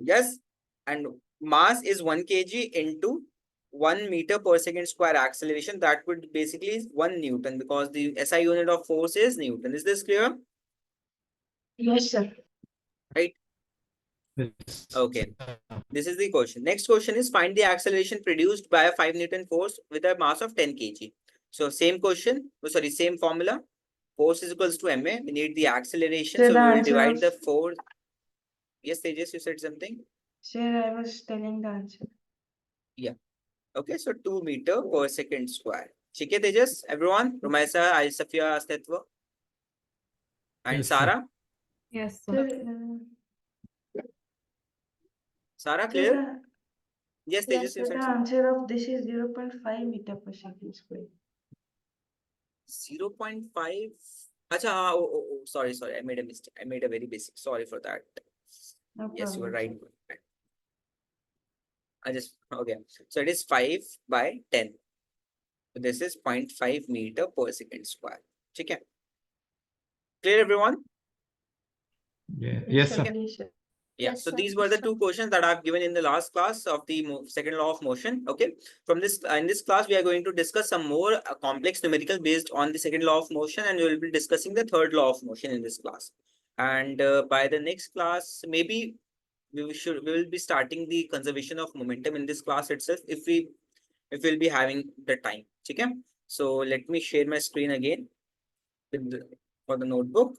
Yes, and mass is 1 kg into 1 meter per second square acceleration. That would basically is 1 Newton, because the SI unit of force is Newton. Is this clear? Yes, sir. Right? Yes. Okay. This is the question. Next question is, find the acceleration produced by a 5 Newton force with a mass of 10 kg. So same question, sorry, same formula. Force is equals to ma. We need the acceleration. Sir, So the we will answer divide of- the force. Yes, Tejas, you said something? Sir, I was telling the answer. Yeah. Okay, so 2 meter per second square. Okay, Tejas, everyone, Rumaisa, Al Safia, Astetva, and Yes, sir. Sarah. Yes, Sir, sir. Sarah, sir, clear? the, Yes, yes, Tejas, you sir, the said something. answer of this is 0.5 meter per second square. 0.5. Acha, sorry, I made a mistake. I made a very basic. Sorry for that. No Yes, you were problem, right. Okay. So it is 5 by 10. So this is 0.5 meter per second square. Okay. Clear, everyone? Yeah. sir. Yes, sir. Yes, sir. Yeah, Yes, so sir. these were the two questions that I've given in the last class of the second law of motion. Okay, from this in this class we are going to discuss some more complex numerical based on the second law of motion, and we will be discussing the third law of motion in this class. And by the next class, maybe we will be starting the conservation of momentum in this class itself, if we'll be having the time. Okay, so let me share my screen again with for the notebook.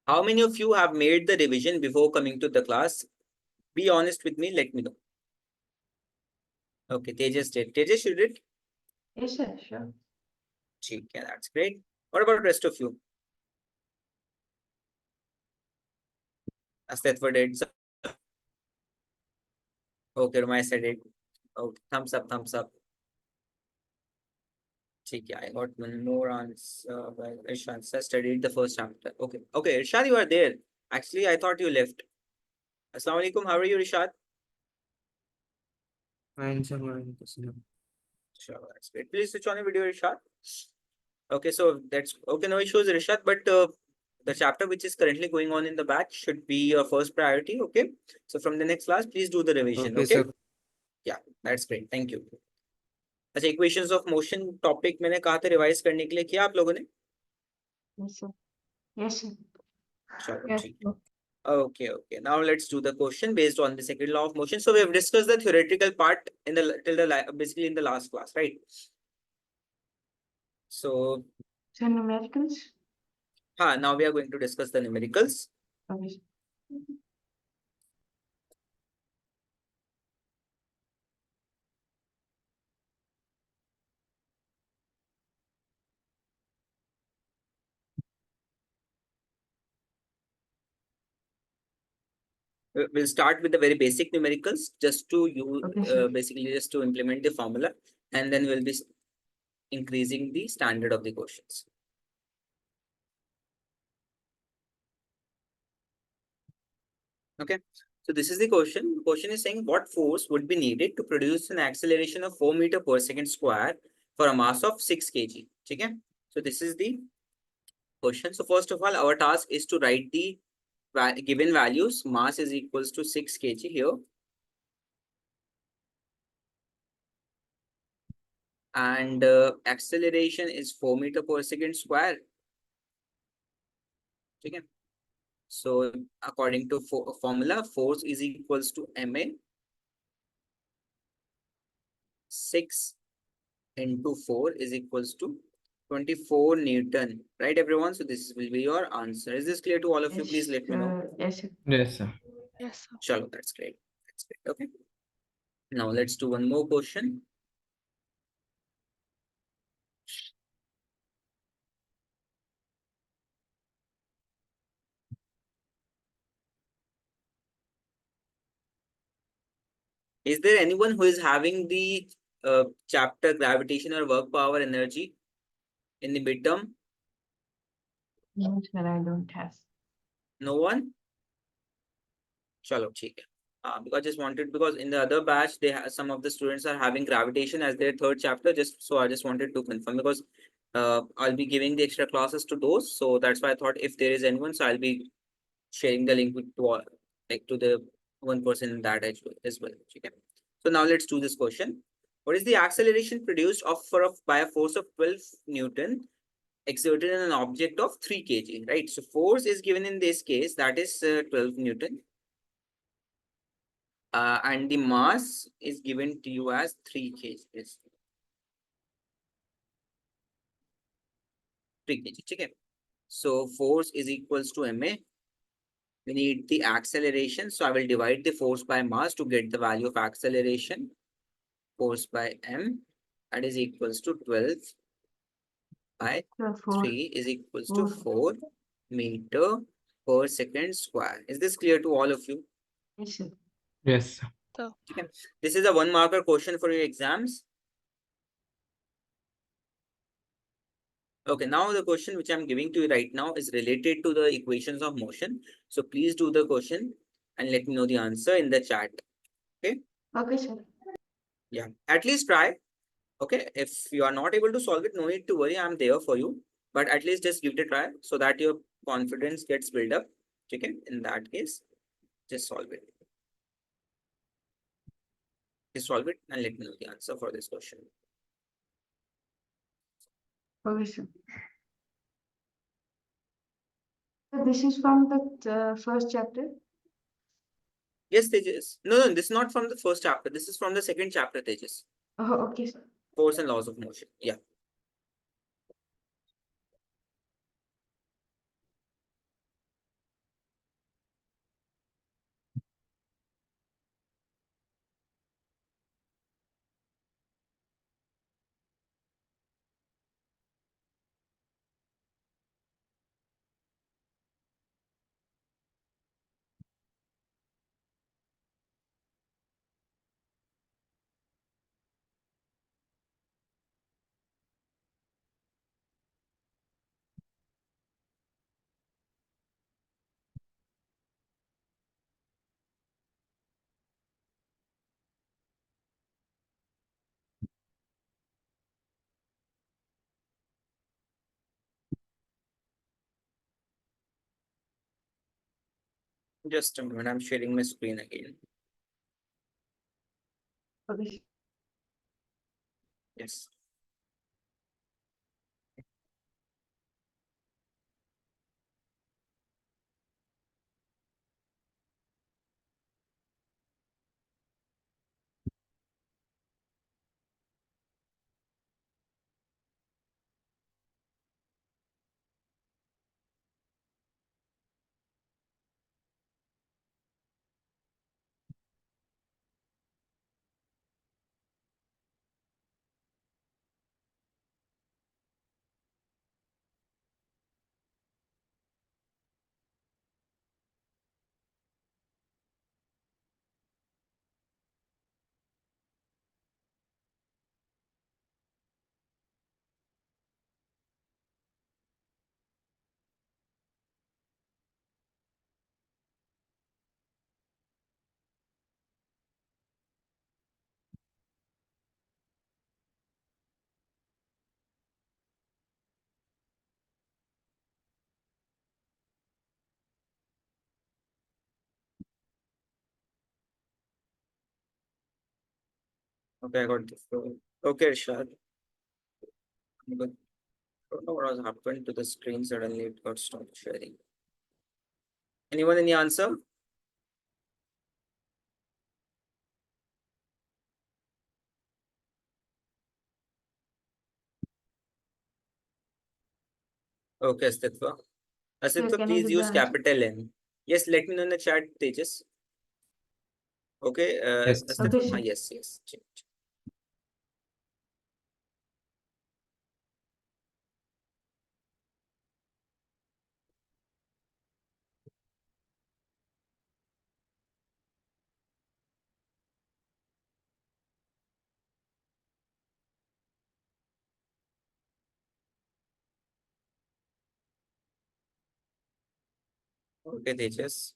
How many of you have made the revision before coming to the class? Be honest with me, let me know. Okay, Tejas did. Tejas, you did? Yes, sir, sure. Yeah, that's great. What about the rest of you? Astetva did. Okay, Rumai said it. Okay, thumbs up, thumbs up. Yeah, I got one more answer. Irshad says studied the first chapter. Okay, Irshad, you are there. Actually, I thought you left. Assalamu alaikum. How are you, Irshad? Fine, sir. Sure, that's great. Please switch on your video, Irshad. Okay, so that's okay. No issues, Irshad. But the chapter which is currently going on in the batch should be your first priority. Okay. So from the next class, please do the revision. Okay, Okay. sir. Yeah, that's great. Thank you. अच्छा, equations of motion topic मैंने कहा था revise करने के लिए, किया आप लोगों ने? Yes, sir. Yes, sir. चलो Yes, ठीक sir. है. Okay. Now let's do the question based on the second law of motion. So we have discussed the theoretical part in basically in the last class, right? So So numericals? now we are going to discuss the numericals. Okay. We'll start with the very basic numericals just to use Okay, sir. basically just to implement the formula, and then we'll be increasing the standard of the questions. Okay, so this is the question. The question is saying what force would be needed to produce an acceleration of 4 meter per second square for a mass of 6 kg. Okay, so this is the question. So first of all, our task is to write the given values. Mass is equals to 6 kg here. And acceleration is 4 meter per second square. Okay. So according to formula, force is equals to ma 6 into 4 is equals to 24 Newton, right everyone? So this will be your answer. Is this clear to all of you? Please let me know. Yes, sir. Yes, sir. Yes, sir. Chalo, that's great. Okay. Now let's do one more question. Is there anyone who is having the chapter gravitation or work power energy in the midterm? No, sir, I don't have. No one? Chalo, theek hai. Because I just wanted, because in the other batch they have, some of the students are having gravitation as their third chapter, just so I just wanted to confirm, because I'll be giving the extra classes to those, so that's why I thought if there is anyone, so I'll be sharing the link with to all, like to the one person in that as well. Okay. So now let's do this question. What is the acceleration produced by a force of 12 Newton exerted on an object of 3 kg, right? So force is given in this case, that is 12 Newton. And the mass is given to you as 3 kg. 3 kg. Okay. So force is equals to ma. We need the acceleration. So I will divide the force by mass to get the value of acceleration. Force by m, that is equals to 12 by 4. 3 is equals to 4. 4 meter per second square. Is this clear to all of you? Yes, sir. Yes. So, Okay. This is a 1 marker question for your exams. Okay, now the question which I'm giving to you right now is related to the equations of motion. So please do the question and let me know the answer in the chat. Okay, sir. Yeah, at least try. Okay, if you are not able to solve it, no need to worry, I'm there for you. But at least just give it a try so that your confidence gets built up. Okay, in that case, just solve it. Just solve it and let me know the answer for this question. Okay, sir. So this is from the first chapter. Yes, Tejas. No, this is not from the first chapter. This is from the second chapter, Tejas. Oh, okay, sir. Force and laws of motion. Yeah. Just a moment. I'm sharing my screen again. Okay, sir. Yes. Okay, I got the flow. Okay, Rishad. Good. I don't know what has happened to the screen. Suddenly it got stopped sharing. Anyone any answer? Okay, Astitva. Sir, Astitva, can I please give the use answer? capital N. Yes, let me know in the chat, Tejas. Okay, Yes. Astitva. Okay, sir. Yes. Okay, Tejas.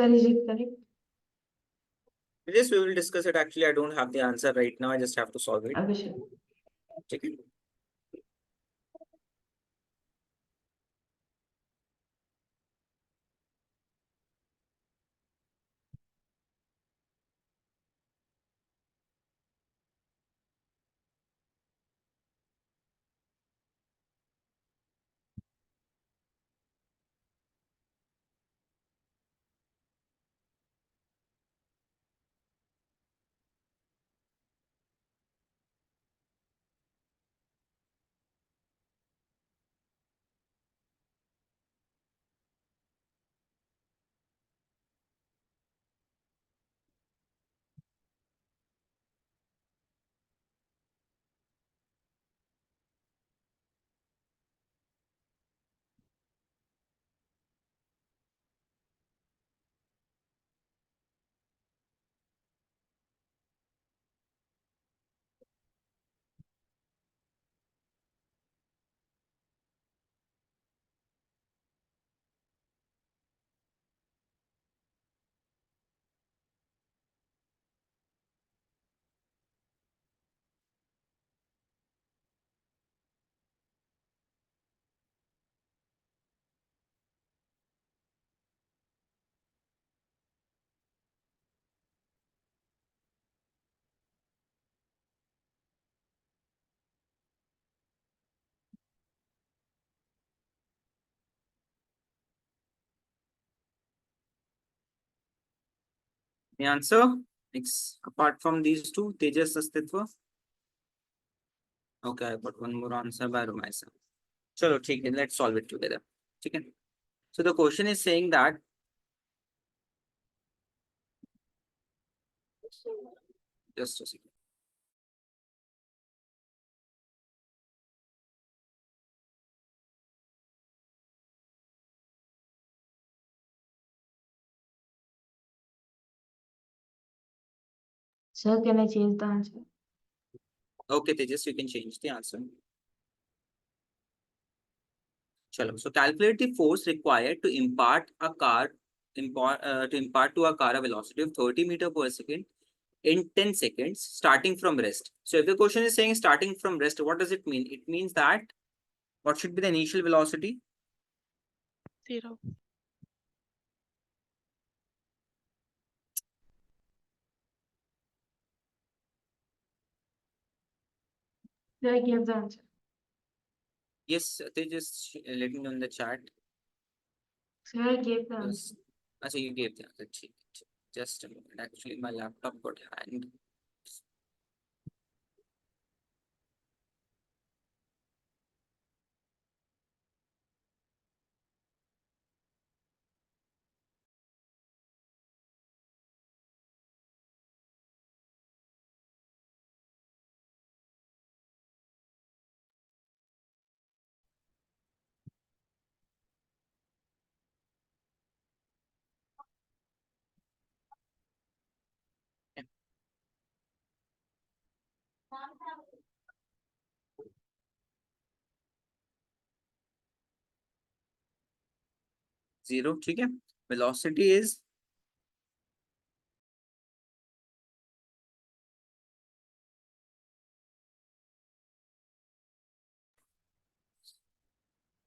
Sir, is it correct? This we will discuss it. Actually, I don't have the answer right now. I just have to solve it. Okay, sir. Okay. The answer, apart from these two, Tejas Astitva. Okay, I got one more answer by myself. Chalo, ठीक है, let's solve it together. ठीक है. So the question is saying that just a second. Sir, can I change the answer? Okay, Tejas, you can change the answer. Chalo. So calculate the force required to impart to a car a velocity of 30 meter per second in 10 seconds, starting from rest. So if the question is saying starting from rest, what does it mean? It means that what should be the initial velocity? 0. Sir, I gave the answer. Yes, they just let me know in the chat. Sir, I gave the answer. So you gave the answer. Just a moment. Actually, my laptop got hanged. Zero, ठीक है. Velocity is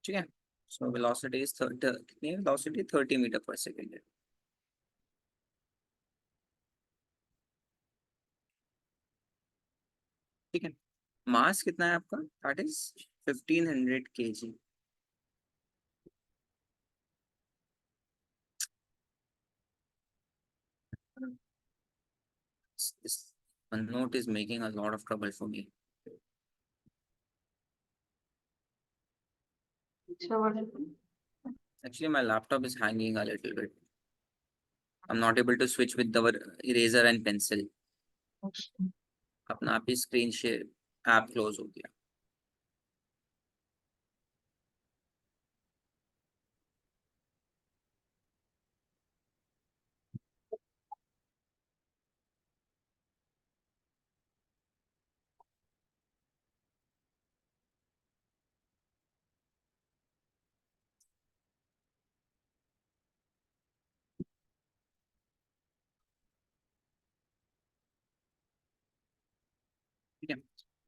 ठीक है. So velocity is 30. कितनी है velocity? 30 meter per second है. ठीक है. Mass कितना है आपका? That is 1500 kg. This one note is making a lot of trouble for me. Sir, what happened? Actually, my laptop is hanging a little bit. I'm not able to switch with the eraser and pencil. अपना आप ही screen share app close हो गया.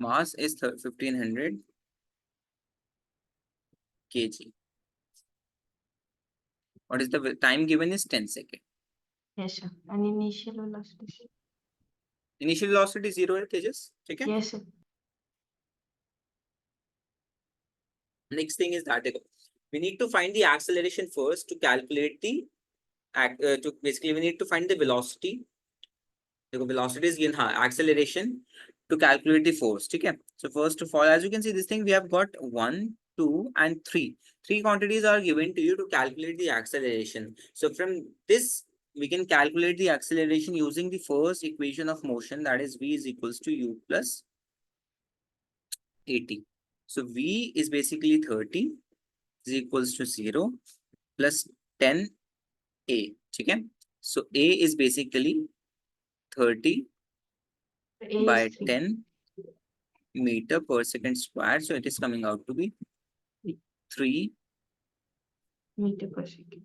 Mass is 1500 kg. What is the time given is 10 seconds. Yes, sir. And initial velocity. Initial velocity 0 है Tejas. Okay. Yes, sir. Next thing is that we need to find the acceleration first to calculate the we need to find the velocity. The velocity is given, acceleration to calculate the force. Okay. So first of all, as you can see, this thing we have got 1, 2, and 3. 3 quantities are given to you to calculate the acceleration. So from this, we can calculate the acceleration using the first equation of motion, that is v is equals to u plus 80. So v is basically 30 is equals to 0 plus 10 a. Okay. So a is basically 30 A by is 3 10 meter per second square. So it is coming out to be 3 meter per second.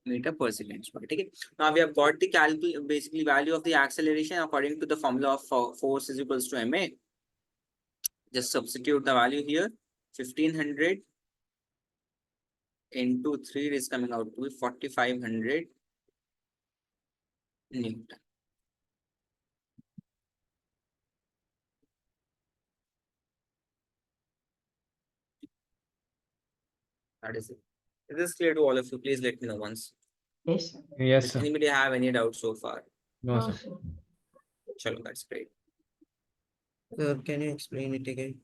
meter per second square. Okay. Now we have got the basically value of the acceleration according to the formula of force is equals to ma. Just substitute the value here. 1500 into 3 is coming out to be 4500 Newton. That is it. Is this clear to all of you? Please let me know once. Yes, sir. Yes, Does sir. anybody have any doubts so far? No, No, sir. sir. Chalo, that's great. Can you explain it again?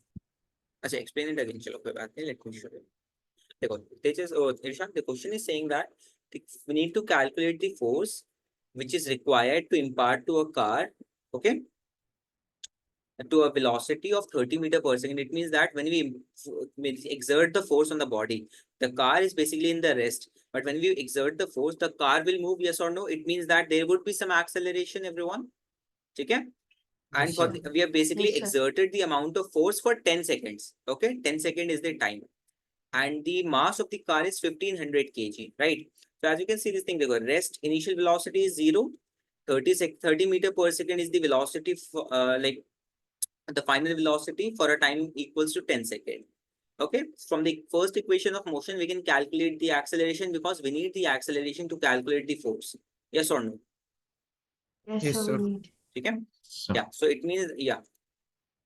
Acha, explain it again. Chalo, koi baat nahi, let me show you. Irshad, the question is saying that we need to calculate the force which is required to impart to a car, okay, to a velocity of 30 meter per second. It means that when we exert the force on the body, the car is basically in the rest. But when we exert the force, the car will move, yes or no? It means that there would be some acceleration, everyone. Okay? And Yes, for sir. we have basically Yes, sir. exerted the amount of force for 10 seconds. Okay? 10 seconds is the time. And the mass of the car is 1500 kg, right? So as you can see this thing, the rest initial velocity is 0. 30 meter per second is the velocity for, like the final velocity for a time equals to 10 seconds. Okay, from the first equation of motion, we can calculate the acceleration because we need the acceleration to calculate the force. Yes or no? Yes, Yes, sir. sir. We need. Okay. Sir. Yeah, so it means, yeah.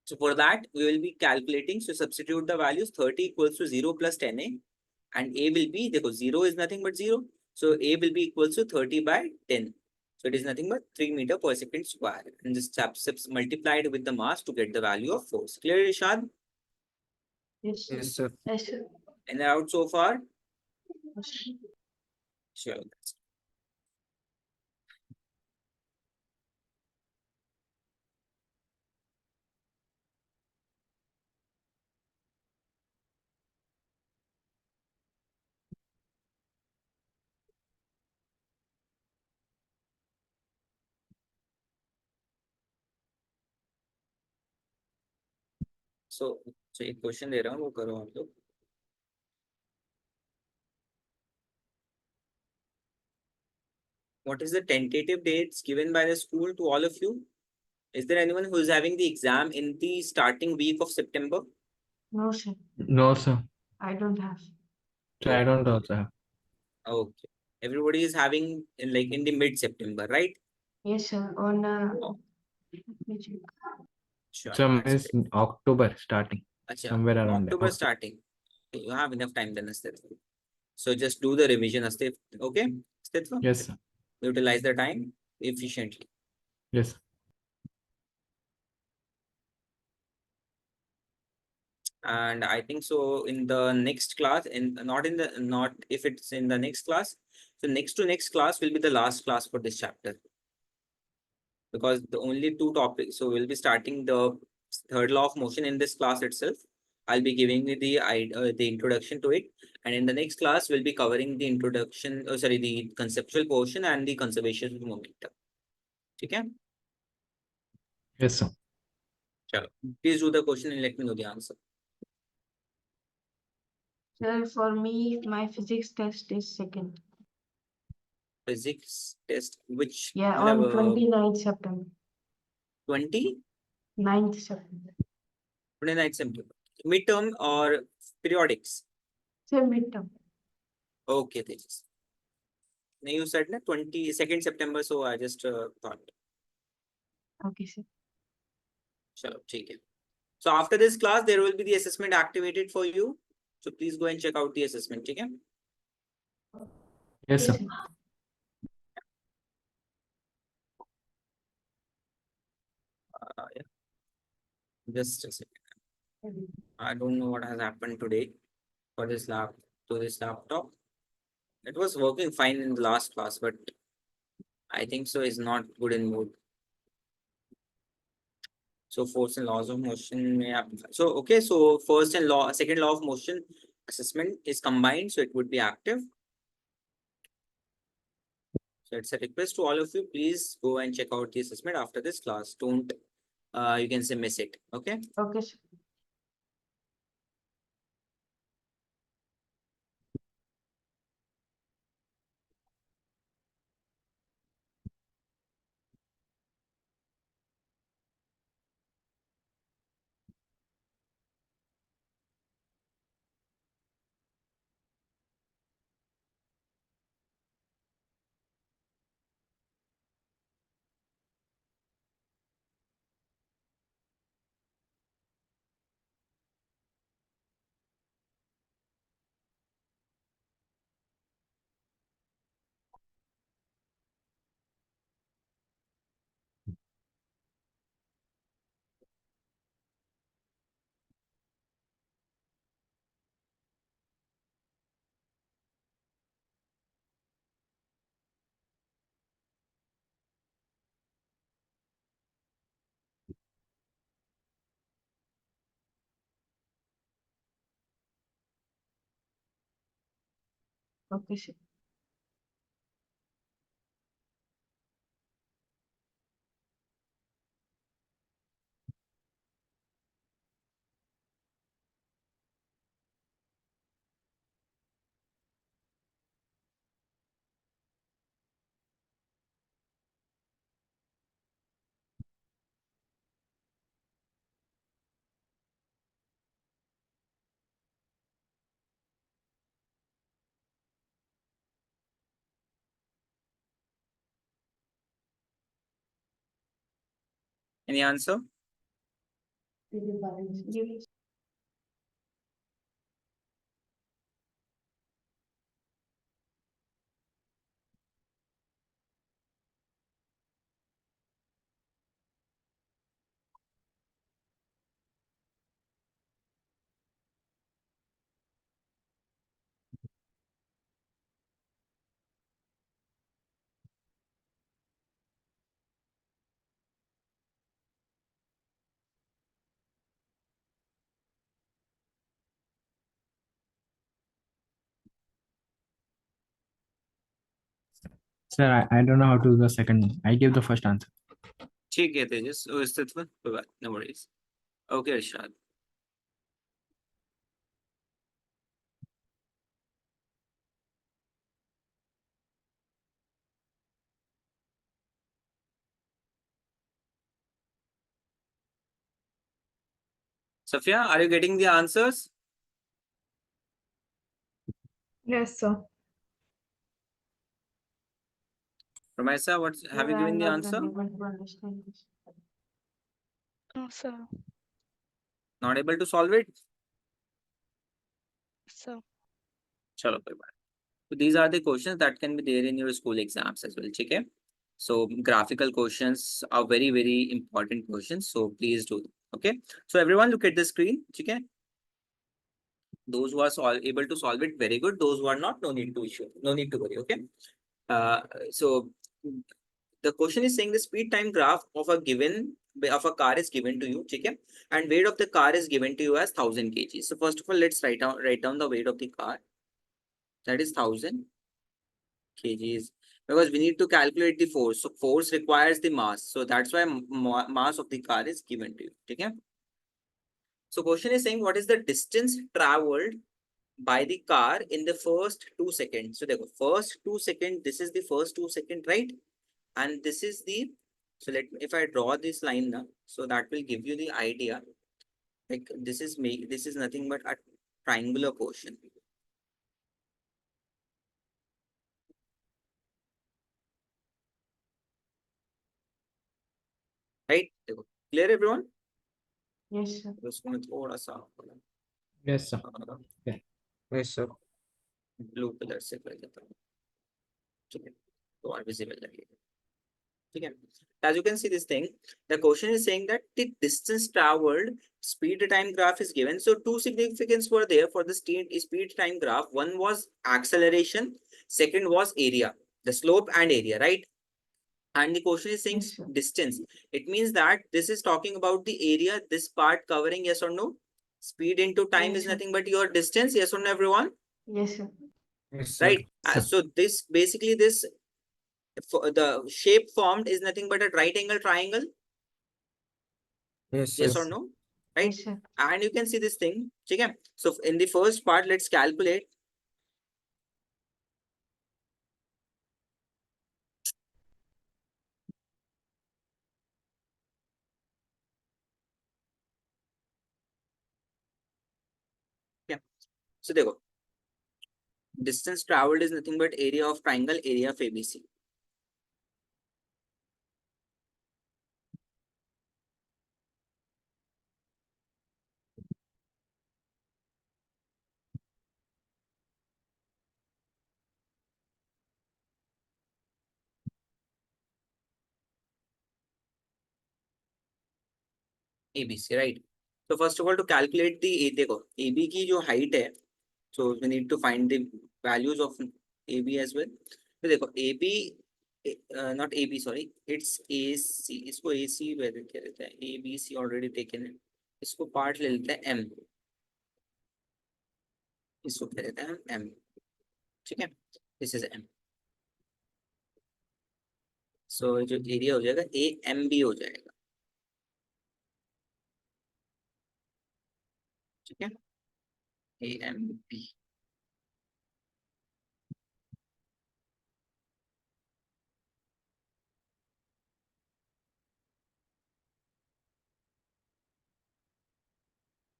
So for that, we will be calculating. So substitute the values 30 equals to 0 plus 10a. And a will be, because 0 is nothing but 0. So a will be equals to 30 by 10. So it is nothing but 3 meter per second square. And this steps multiplied with the mass to get the value of force. Clear, Rishad? Yes, sir. Yes, sir. Yes, sir. Any out so far? Yes, sir. Sure. So एक question दे रहा हूँ वो करो आप लोग. What is the tentative dates given by the school to all of you? Is there anyone who is having the exam in the starting week of September? No, sir. No, sir. I don't have. So I don't also have. Okay. Everybody is having in like in the mid-September, right? Yes, sir. On Oh. let me check. Sure. Some That's is great. October starting. Acha, Somewhere around October there. starting. Okay, you have enough time then, Astith. So just do the revision, Astith. Okay? Astith, Yes, sir. utilize the time efficiently. Yes, sir. And I think so in the next class, not if it's in the next class. So next to next class will be the last class for this chapter. Because the only two topics, so we'll be starting the third law of motion in this class itself. I'll be giving you the introduction to it, and in the next class we'll be covering the introduction, the conceptual portion and the conservation of momentum. Okay? Yes, sir. Chalo. Please do the question and let me know the answer. Sir, for me, my physics test is second. physics test, which Yeah, on 29th September. 20, 9th September. 29th September. Midterm or periodics? Say midterm. Okay, Tejas. Now you said na 22nd September, so I just thought. Okay, sir. Chalo, theek hai. So after this class, there will be the assessment activated for you. So please go and check out the assessment. Okay? Yes, sir. Yes, sir. Yeah. Just a second. I don't know what has happened today for this laptop. It was working fine in the last class, but I think so is not good in mood. So force and laws of motion may happen. So okay, so second law of motion assessment is combined, so it would be active. So it's a request to all of you, please go and check out the assessment after this class. Don't you can say miss it. Okay. Okay, sir. Okay, sir. Any answer? Yes. Sir, I don't know how to do the second one. I gave the first answer. ठीक है तेजस अस्तित्व no worries. Okay, Rishad. Safia, are you getting the answers? Yes, sir. Ramesa, have you given the answer? Unable to understand this. No, sir. Not able to solve it? Sir. Chalo, koi baat. So these are the questions that can be there in your school exams as well. Okay? So graphical questions are very, very important questions. So please do them. Okay. So everyone look at the screen. Okay. Those who are able to solve it, very good. Those who are not, no need to issue. No need to worry. Okay. So the question is saying the speed time graph of a car is given to you, okay? And weight of the car is given to you as 1000 kg. So first of all, let's write down the weight of the car. That is 1000 kgs, because we need to calculate the force. So force requires the mass. So that's why mass of the car is given to you. Okay? So question is saying what is the distance traveled by the car in the first 2 seconds. So देखो first 2 seconds, this is the first 2 seconds, right? And this is the, so if I draw this line now, so that will give you the idea. Like this is nothing but a triangular portion. Right? देखो, clear everyone? Yes, sir. तो उसको मैं थोड़ा सा Yes, sir. Yes, sir. Blue colour से कर देता हूँ, ठीक है, तो और विजिबल लगेगा, ठीक है. As you can see this thing, the question is saying that the distance traveled, speed time graph is given. So two significance were there for the speed time graph. One was acceleration, second was area, the slope and area, right? And the question is saying Yes, sir. distance. It means that this is talking about the area, this part covering, yes or no? Speed into time Yes, is sir. nothing but your distance, yes or no, everyone? Yes, sir. Yes, sir. Right? Sir. So this basically this the shape formed is nothing but a right angle triangle, Yes, yes sir. or no? Right? Yes, sir. And you can see this thing, okay? So in the first part, let's calculate. Yeah. So there go. Distance traveled is nothing but area of triangle, area of ABC. ABC, right? So first of all, to calculate the देखो AB की जो height है, so we need to find the values of AB as well. So देखो AB, not AB, sorry, it's AC. इसको AC वैसे क्या रहता है? ABC already taken है. इसको part ले लेते हैं M. इसको क्या रहता है? M. ठीक है? This is M. So जो एरिया हो जाएगा AMB हो जाएगा, ठीक है? AMB.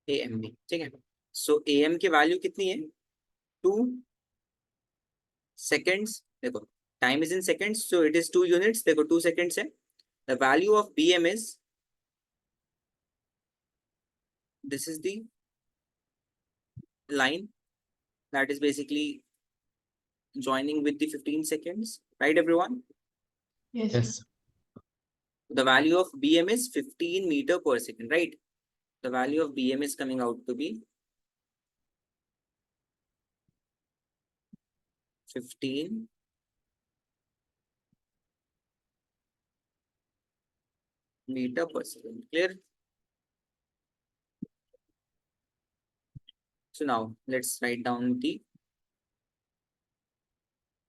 AMB, ठीक है? So AM की वैल्यू कितनी है? 2 seconds. देखो time is in seconds, so it is 2 units. देखो 2 seconds है. The value of BM is, this is the line that is basically joining with the 15 seconds, right everyone? Yes, sir. Yes. The value of BM is 15 meter per second, right? The value of BM is coming out to be 15 meter per second. Clear? So now let's write down the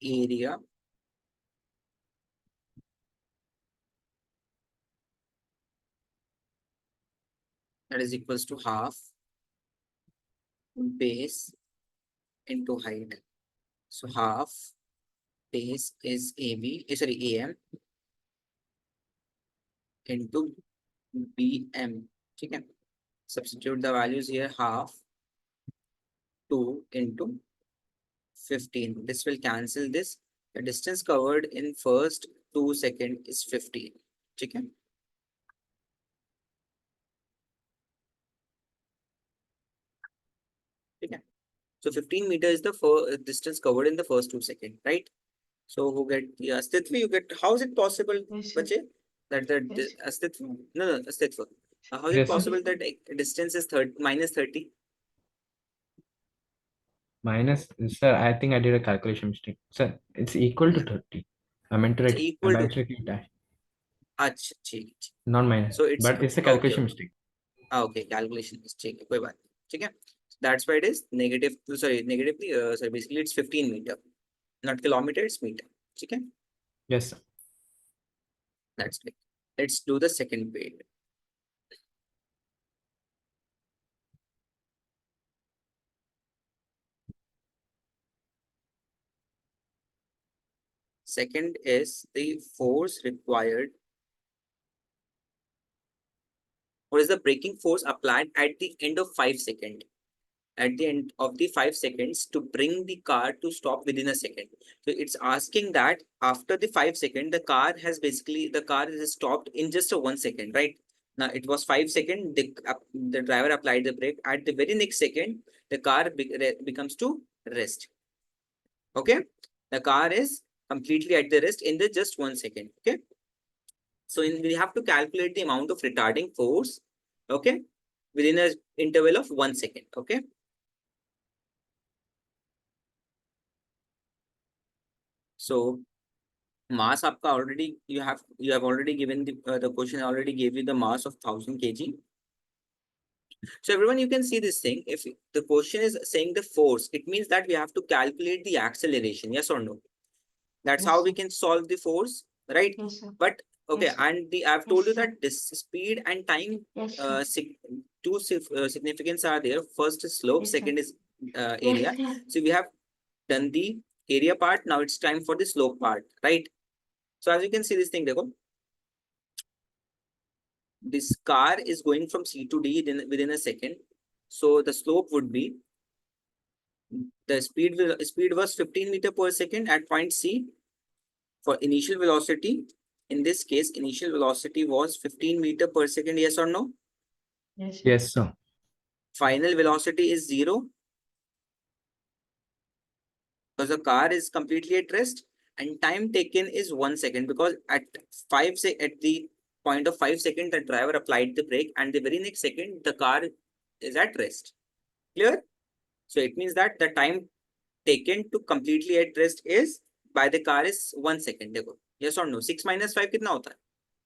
area. That is equals to half base into height. So half base is AB, sorry, AM into BM. ठीक है? Substitute the values here, half 2 into 15. This will cancel this. The distance covered in first 2 seconds is 15. ठीक है? ठीक है? So 15 meter is the distance covered in the first 2 seconds, right? So who get the Astitva? You get, how is it possible, Yes, sir. bache, that the Yes. Astitva? No, Astitva. How is it Yes, sir. possible that distance is minus 30? Minus, sir, I think I did a calculation mistake. Sir, it's equal to 30. I meant to It's write, equal I to, actually clicked dash, अच्छा ठीक, not minus. so it's But it's a okay, calculation mistake. okay, calculation mistake, कोई बात नहीं, ठीक है? That's why it is negative, sorry, negatively, sorry, basically it's 15 meter, not kilometer, it's meter, ठीक है? Yes, sir. That's great. Let's do the second page. Second is the force required. What is the braking force applied at the end of 5 seconds? At the end of the 5 seconds to bring the car to stop within a second. So it's asking that after the 5 seconds, the car is stopped in just a 1 second, right? Now it was 5 seconds, the driver applied the brake. At the very next second, the car becomes to rest. Okay, the car is completely at the rest in the just 1 second. Okay, so we have to calculate the amount of retarding force, okay, within a interval of 1 second. Okay, so mass आपका already you have already given the question already gave you the mass of 1000 kg. So everyone, you can see this thing. If the question is saying the force, it means that we have to calculate the acceleration. Yes or no? That's Yes, how we sir. can solve the force, right? Yes, sir. But okay, Yes, sir. and I've told you Yes, sir. that this speed and time, Yes, sir. two significance are there. First is slope, Yes, sir. second is Yes, area. sir. So we have done the area part. Now it's time for the slope part, right? So as you can see this thing, देखो, this car is going from C to D within a second. So the slope would be, the speed was 15 meter per second at point C. For initial velocity, in this case, initial velocity was 15 meter per second. Yes or no? Yes, sir. Yes, sir. Final velocity is 0 because the car is completely at rest, and time taken is 1 second because at the point of 5 seconds, the driver applied the brake, and the very next second, the car is at rest. Clear? So it means that the time taken to completely at rest is by the car is 1 second. देखो, yes or no? 6 minus 5 कितना होता है?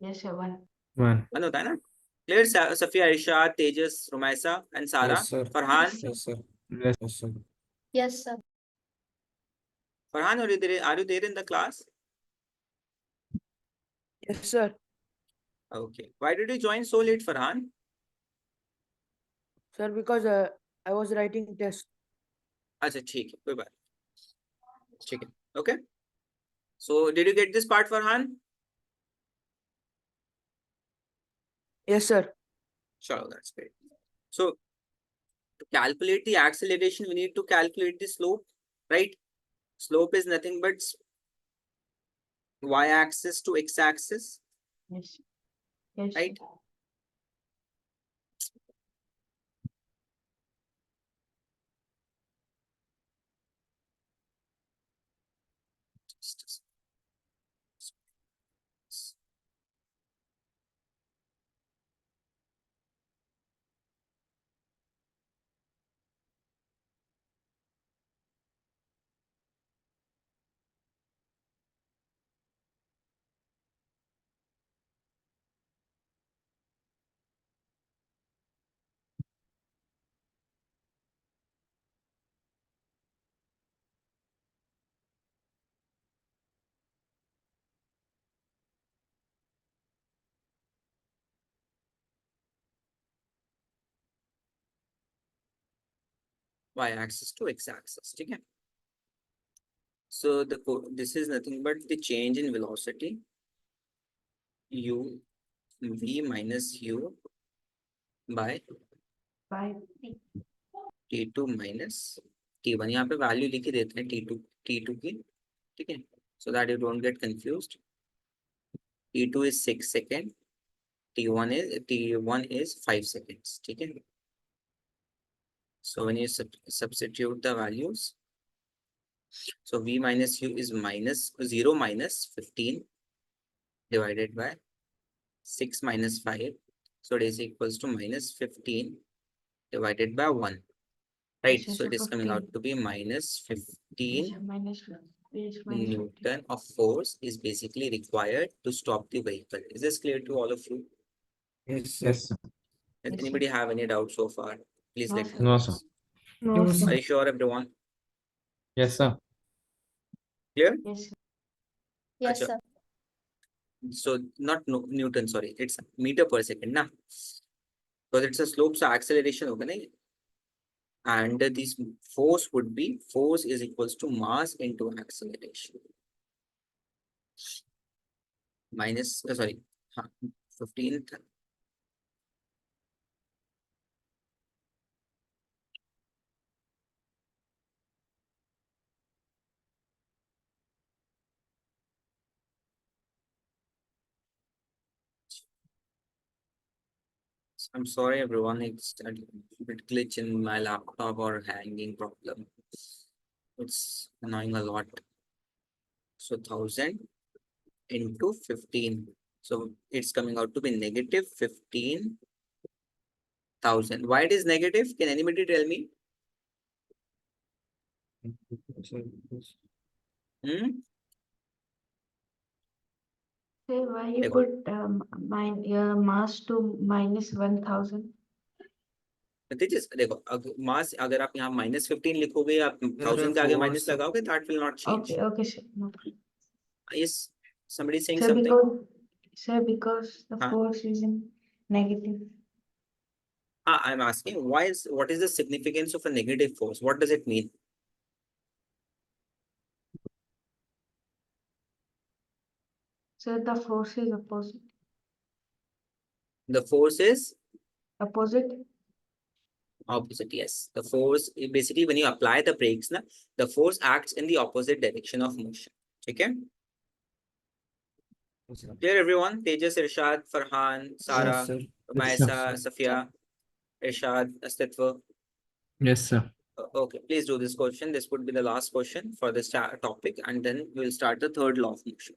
Yes, sir. 1. 1. 1 होता है ना? Clear? Safia, Aisha, Tejas, Rumaisa, and Sara. Yes, sir. Farhan. Yes, sir. Yes. Yes, sir. Yes, sir. Farhan, are you there in the class? Yes, sir. Okay. Why did you join so late, Farhan? Sir, because I was writing test. अच्छा ठीक है, कोई बात नहीं. ठीक है. Okay. So did you get this part, Farhan? Yes, sir. Sure, that's great. So to calculate the acceleration, we need to calculate the slope, right? Slope is nothing but y-axis to x-axis, Yes. Yes, right? sir. Y-axis to x-axis. ठीक है? So this is nothing but the change in velocity, v minus u by By t2 minus t1. यहाँ पे value लिख के देते हैं t2 की, ठीक है? So that you don't get confused. t2 is 6 seconds, t1 is 5 seconds. ठीक है? So when you substitute the values, so v minus u is minus 0 minus 15 divided by 6 minus 5. So it is equals to minus 15 divided by 1. Right, Yes, so sir, it is coming out 15. to be minus Yes, 15 sir. Minus 15. Newton of force is basically required to stop the vehicle. Is this clear to all of you? Yes, sir. Yes, sir. Does Yes, anybody have any doubt so far? Please No, let sir. me know. No, sir. No, No, sir. Are you sure, everyone? Yes, sir. Clear? Yes, sir. Yes, Acha. sir. So not Newton, sorry, it's meter per second, na? Because it's a slope, so acceleration होगा नहीं? And this force would be, force is equals to mass into acceleration. minus, sorry, 15. I'm sorry, everyone. It's a bit glitch in my laptop or hanging problem. It's annoying a lot. So 1000 into 15. So it's coming out to be negative 15,000. Why it is negative? Can anybody tell me? Hmm? Say why you देखो, put mass to minus 1000? तेजस देखो, मास अगर आप यहाँ -15 लिखोगे, आप 1000 के आगे minus force. लगाओगे, that will not change. Okay, sir. No. Is somebody saying Sir, something? because the Huh? force is in negative. I'm asking what is the significance of a negative force? What does it mean? So the force is The force is opposite. opposite. Yes, the force basically when you apply the brakes, the force acts in the opposite direction of motion. Okay. Yes, sir. Clear, everyone? Tejas, Irshad, Farhan, Yes, Sara, sir. Maisa, Safia, Irshad, Astitva. Yes, sir. Okay, please do this question. This would be the last question for this topic, and then we'll start the third law of motion.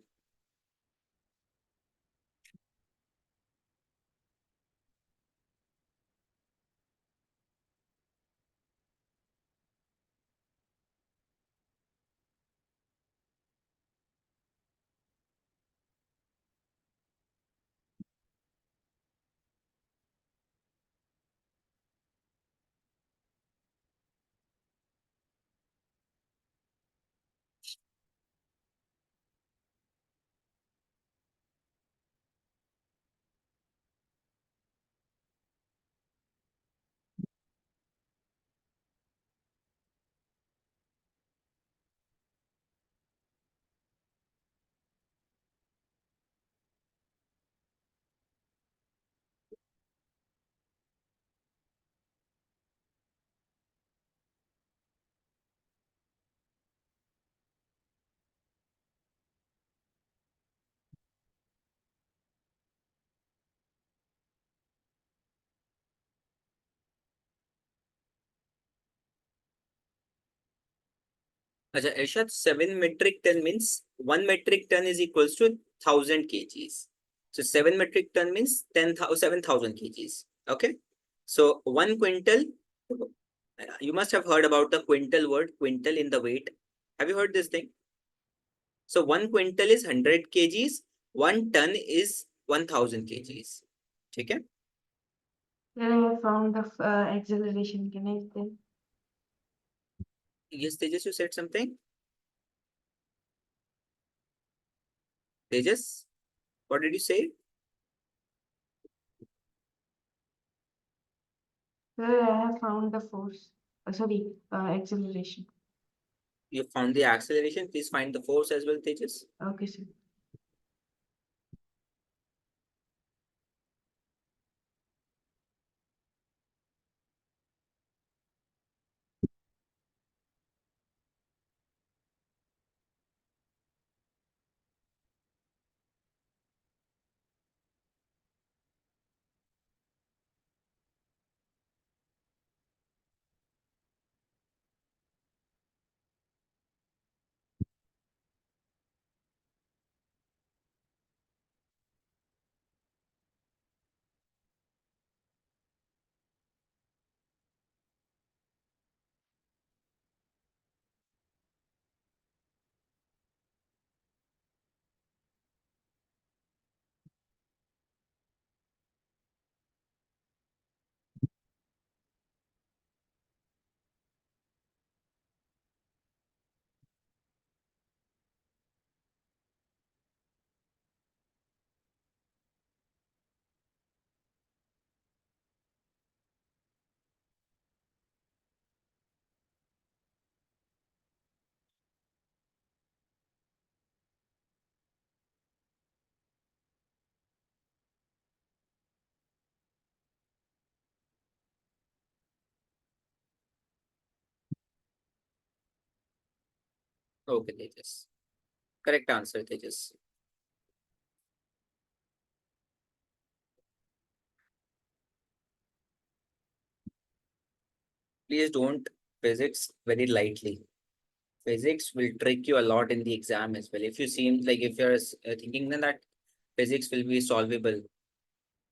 Acha, Irshad, 7 metric ton means 1 metric ton is equals to 1000 kgs. So 7 metric ton means 7,000 kgs. Okay. So 1 quintal, you must have heard about the quintal word, quintal in the weight. Have you heard this thing? So 1 quintal is 100 kgs, 1 ton is 1000 kgs. Okay. Then I have found the acceleration. Can I tell? Yes, Tejas, you said something? Tejas, what did you say? Sir, I have found the force. Acceleration. You found the acceleration. Please find the force as well, Tejas. Okay, sir. Okay, Tejas. Correct answer, Tejas. Please don't physics very lightly. Physics will trick you a lot in the exam as well. If you seem like if you're thinking then that physics will be solvable,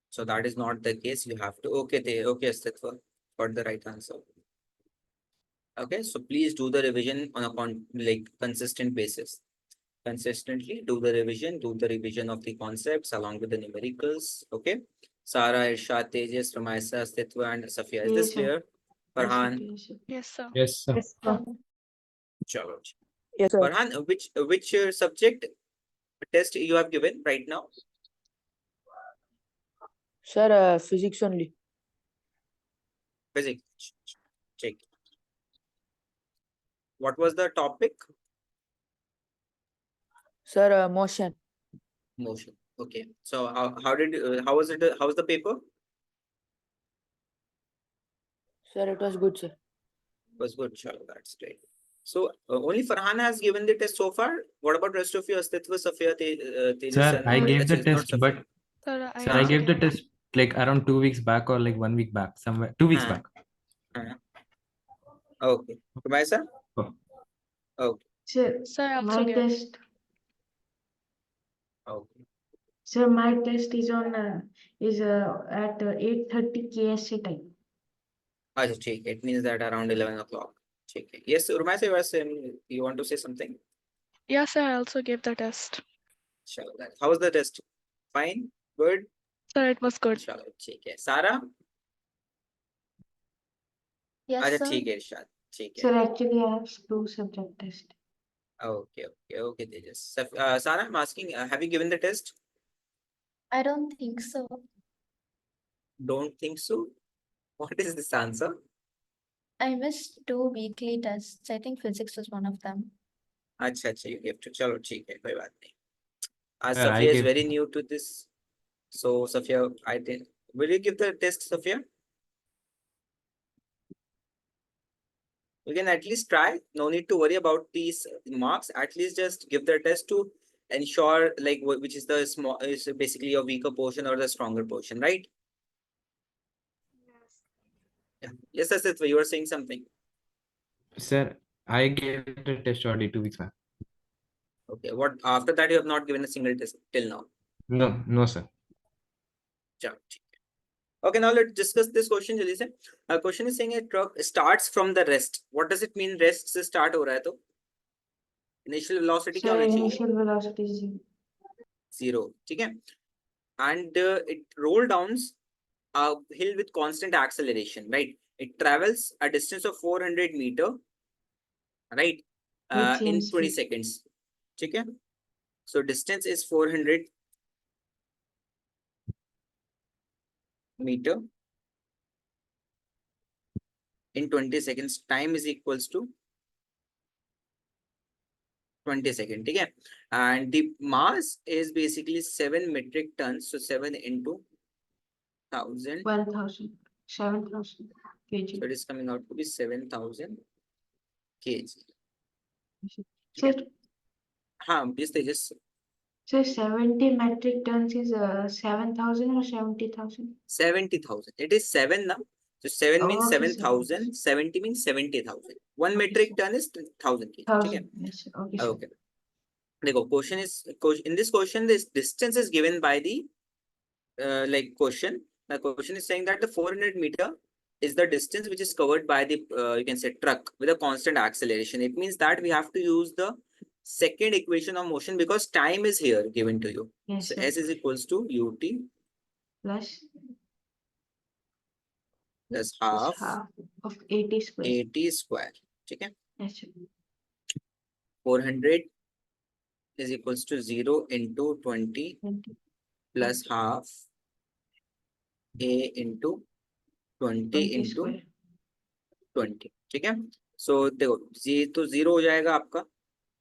so that is not the case. You have to okay, Astitva got the right answer. Okay, so please do the revision on a consistent basis. Consistently do the revision of the concepts along with the numericals. Okay, Sara, Irshad, Tejas, Ramaisa, Astitva, and Safia. Is this Yes, sir. clear? Farhan, Yes, sir. Yes, sir. Yes, sir. Yes, sir. Chalo. Yes, sir. Farhan, which subject test you have given right now? Sir, physics only. Physics. Check. What was the topic? Sir, motion. Motion. Okay. So how was it? How was the paper? Sir, it was good, sir. Was good. Chalo, that's great. So only Farhan has given the test so far. What about rest of you? Astitva, Safia, Tejas, Sir, and I gave the actually, not test, Safia. but Sir, I sir, I also gave the gave. test like around 2 weeks back or like 1 week back, somewhere 2 weeks Uh, back. uh, okay. Ramaisa? Oh. Okay. Sir, Sir, I also my gave. test. Okay. Sir, my test is on at 8:30 KSC time. Acha, check. It means that around 11 o'clock. Check. Yes, Ramaisa, you were saying you want to say something? Yes, sir, I also gave the test. Chalo, how was the test? Fine? Good? Sir, it was good. चलो ठीक है सारा Yes, अच्छा sir. ठीक है इरशाद ठीक है Sir, actually, I have 2 subject test. okay Tejas Sara, I'm asking have you given the test? I don't think so. Don't think so. What is this answer? I missed 2 weekly tests. I think physics was one of them. अच्छा you give to चलो ठीक है कोई बात नहीं Sir, I Safia is gave very new to this, so Safia, I think, will you give the test, Safia? You can at least try. No need to worry about these marks. At least just give the test to ensure like which is the small is basically a weaker portion or the stronger portion, right? Yeah. Yes, that's it. You were saying something. Sir, I gave the test already 2 weeks back. Okay. What after that you have not given a single test till now? No, sir. Chalo, theek hai. Okay, now let's discuss this question. जल्दी से. Question is saying a truck starts from the rest. What does it mean? Rest से start हो रहा है तो initial velocity क्या Sir, होनी चाहिए? initial velocity is 0. Zero. ठीक है. And it roll downs a hill with constant acceleration, right? It travels a distance of 400 meter, right? With same In 20 speed. seconds. ठीक है. So distance is 400 meter in 20 seconds. Time is equals to 20 seconds. ठीक है. And the mass is basically 7 metric tons. So 7 into 1000. 12,000. 7,000 kg. So it is coming out to be 7,000 kg. Sir, हाँ, please Tejas. sir, 70 metric tons is 7,000 or 70,000? 70,000. It is 7 now. So 7 means Okay, sir. 7,000. 70 means 70,000. 1 Okay, metric sir. ton is 1,000 kg. ठीक है. 1,000. Yes, sir. Okay, sir. Okay. देखो, in this question, this distance is given by the question. The question is saying that the 400 meter is the distance which is covered by the you can say truck with a constant acceleration. It means that we have to use the second equation of motion because time is here given to you. Yes, So sir. S is equals to ut Plus plus is half half of 80 square. 80 square. ठीक है. Yes, sir. 400 is equals to 0 into 20 20. plus half a into 20 20 into square. 20. ठीक है. So देखो ये तो 0 हो जाएगा आपका.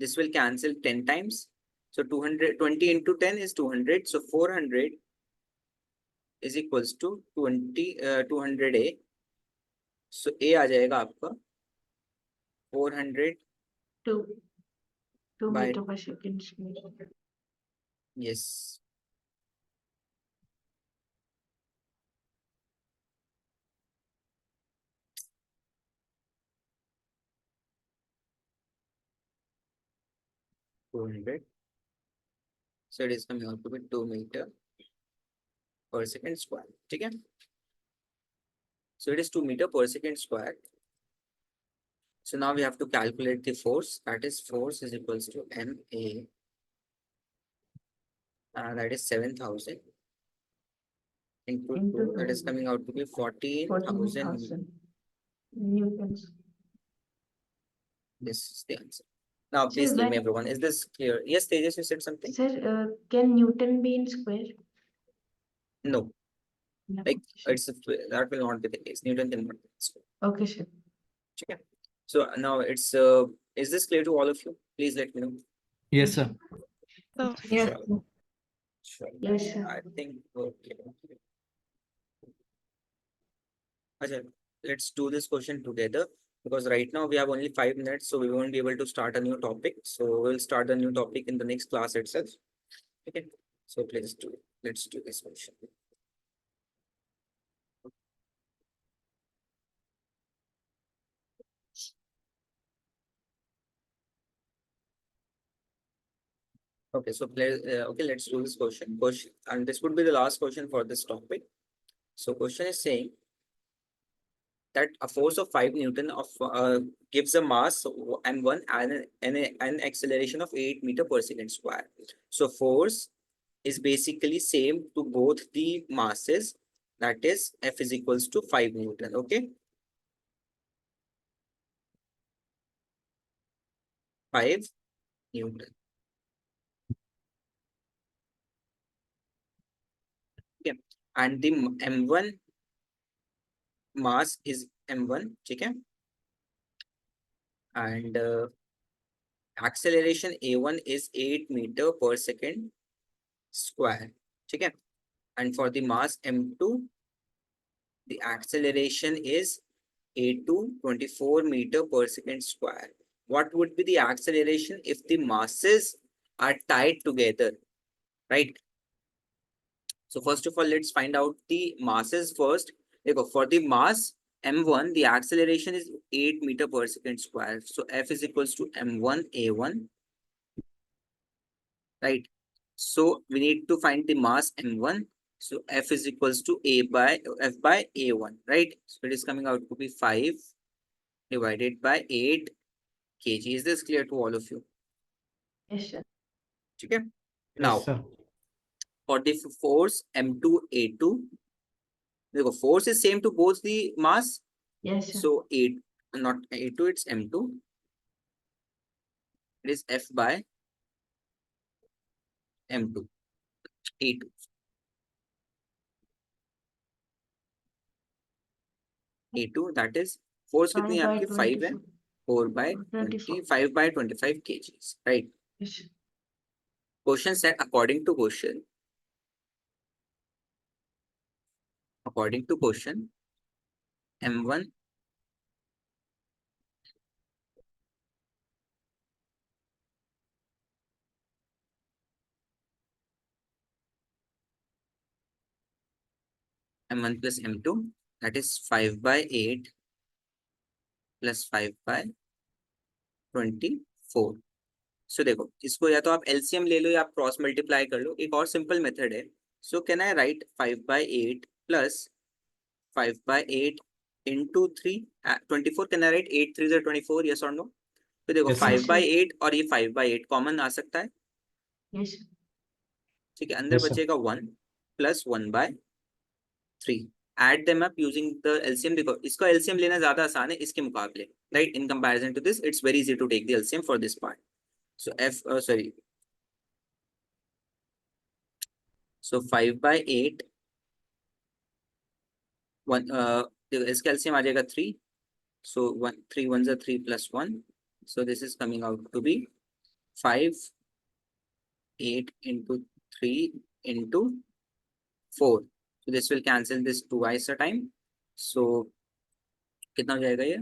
This will cancel 10 times. So 220 into 10 is 200. So 400 is equals to 200a. So a आ जाएगा आपका 400 2. 2 By- meter per second square. Yes. (200). So it is coming out to be 2 meter per second square. Okay. So it is 2 meter per second square. So now we have to calculate the force. That is force is equals to MA. That is 7,000 into 2. That is coming out to be 14,000. 14,000 newtons. This is the answer. Now, Sir, please tell me, when- everyone, is this clear? Yes, Tejas, you said something? Sir, can Newton be in square? No, No. like that will not be the case. Newton can not be in square. Okay, sir. Okay. So now it's is this clear to all of you? Please let me know. Yes, sir. So, Yes. Sure. Sure. Yes, sir. I think okay. Ajay, let's do this question together because right now we have only 5 minutes, so we won't be able to start a new topic. So we'll start a new topic in the next class itself. Okay. So please do it. Let's do this question. Okay, so okay, let's do this question. And this would be the last question for this topic. So question is saying that a force of 5 Newton of gives a mass m1 and an acceleration of 8 meter per second square. So force is basically same to both the masses. That is F is equals to 5 Newton. Okay. 5 Newton. Okay. And the m1 mass is m1. Okay. And acceleration a1 is 8 meter per second square. Okay. And for the mass m2, the acceleration is a2 24 meter per second square. What would be the acceleration if the masses are tied together, right? So first of all, let's find out the masses first. For the mass m1, the acceleration is 8 meter per second square. So F is equals to m1 a1, right? So we need to find the mass m1. So F is equals to F by a1, right? So it is coming out to be 5 divided by 8 kg. Is this clear to all of you? Yes, sir. Okay. Yes, Now, sir. for the force m2 a2, the force is same to both the mass. Yes, sir. So 8, not a2, it's m2. It is F by m2, a2. a2, that is force कितनी है आपकी 5 है 4 by 25 by 25 kgs, right? Yes, sir. Question said according to question m1 m1 plus m2, that is 5 by 8 plus 5 by 24. सो देखो इसको या तो आप LCM ले लो या आप क्रॉस मल्टीप्लाई कर लो. एक और सिंपल मेथड है. So can I right 5 by 8 plus 5 by 8 into 3 24. Can I right 8 3 24? Yes और नो? तो देखो Yes, sir. 5 by 8 और ये 5 by 8 कॉमन आ सकता है. Yes, sir. ठीक है. अंदर Yes, sir. बचेगा 1 plus 1 by 3. Add them up using the LCM. देखो इसका LCM लेना ज्यादा आसान है इसके मुकाबले, right? In comparison to this, it's very easy to take the LCM for this part. So so 5 by 8 इसका LCM आ जाएगा 3. So 3 ones are 3 plus 1. So this is coming out to be 5 8 into 3 into 4. So this will cancel this twice a time. So कितना हो जाएगा ये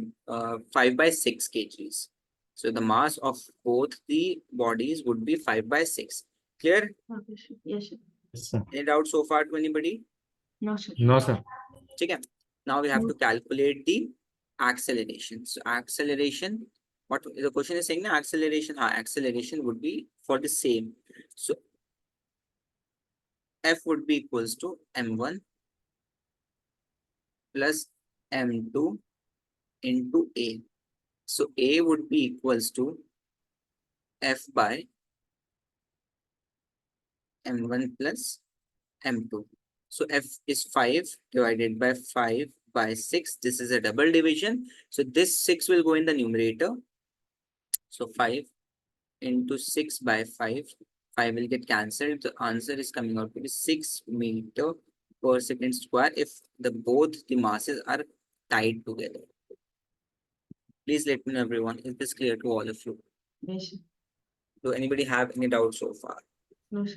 5 by 6 kgs. So the mass of both the bodies would be 5/6. Clear? Okay, sir. Yes, sir. Yes, sir. Any doubt so far to anybody? No, sir. No, sir. Okay. Now we have No. to calculate the acceleration. So acceleration, what the question is saying, acceleration, acceleration would be for the same. So F would be equals to m1 plus m2 into A. So A would be equals to F by m1 plus m2. So F is 5 divided by 5/6. This is a double division. So this 6 will go in the numerator. So 5 into 6/5. 5 will get cancelled. The answer is coming out to be 6 meter per second square if the both the masses are tied together. Please let me know, everyone. Is this clear to all of you? Yes, sir. Do anybody have any doubts so far? No, sir.